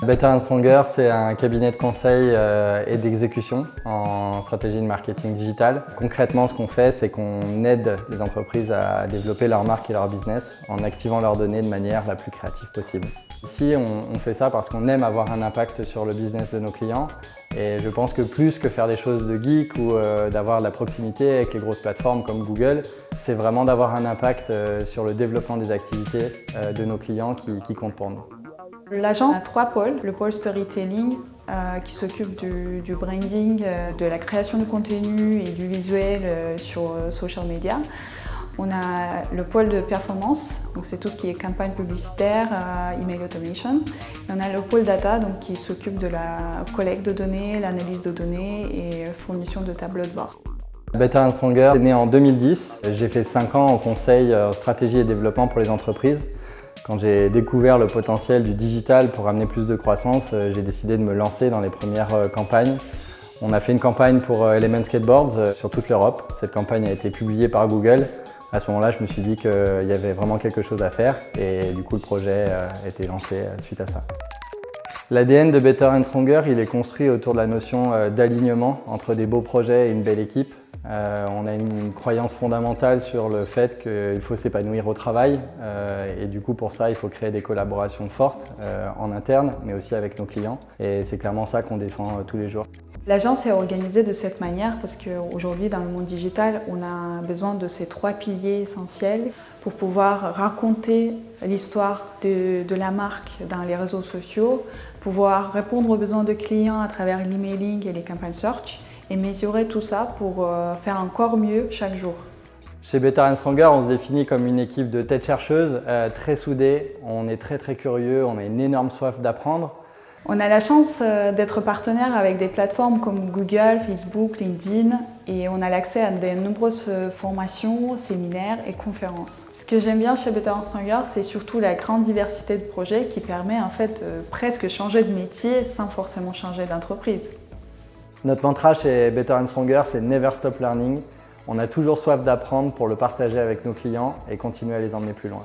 Better & Stronger, c'est un cabinet de conseil et d'exécution en stratégie de marketing digital. Concrètement, ce qu'on fait, c'est qu'on aide les entreprises à développer leur marque et leur business en activant leurs données de manière la plus créative possible. Ici, on fait ça parce qu'on aime avoir un impact sur le business de nos clients. Et je pense que plus que faire des choses de geek ou d'avoir de la proximité avec les grosses plateformes comme Google, c'est vraiment d'avoir un impact sur le développement des activités de nos clients qui compte pour nous. L'agence a 3 pôles. Le pôle storytelling qui s'occupe du branding, de la création de contenu et du visuel sur social media. On a le pôle de performance, donc c'est tout ce qui est campagne publicitaire, email automation. Et on a le pôle data donc, qui s'occupe de la collecte de données, l'analyse de données et fourniture de tableaux de bord. Better & Stronger est né en 2010. J'ai fait 5 ans en conseil en stratégie et développement pour les entreprises. Quand j'ai découvert le potentiel du digital pour amener plus de croissance, j'ai décidé de me lancer dans les premières campagnes. On a fait une campagne pour Element Skateboards sur toute l'Europe. Cette campagne a été publiée par Google. À ce moment-là, je me suis dit qu'il y avait vraiment quelque chose à faire et du coup le projet a été lancé suite à ça. L'ADN de Better & Stronger, il est construit autour de la notion d'alignement entre des beaux projets et une belle équipe. On a une croyance fondamentale sur le fait qu'il faut s'épanouir au travail et du coup pour ça il faut créer des collaborations fortes en interne mais aussi avec nos clients et c'est clairement ça qu'on défend tous les jours. L'agence est organisée de cette manière parce qu'aujourd'hui dans le monde digital on a besoin de ces 3 piliers essentiels pour pouvoir raconter l'histoire de la marque dans les réseaux sociaux, pouvoir répondre aux besoins de clients à travers l'emailing et les campagnes search et mesurer tout ça pour faire encore mieux chaque jour. Chez Better & Stronger, on se définit comme une équipe de têtes chercheuses très soudées. On est très curieux, on a une énorme soif d'apprendre. On a la chance d'être partenaire avec des plateformes comme Google, Facebook, LinkedIn et on a l'accès à de nombreuses formations, séminaires et conférences. Ce que j'aime bien chez Better & Stronger, c'est surtout la grande diversité de projets qui permet en fait presque changer de métier sans forcément changer d'entreprise. Notre mantra chez Better & Stronger, c'est Never Stop Learning. On a toujours soif d'apprendre pour le partager avec nos clients et continuer à les emmener plus loin.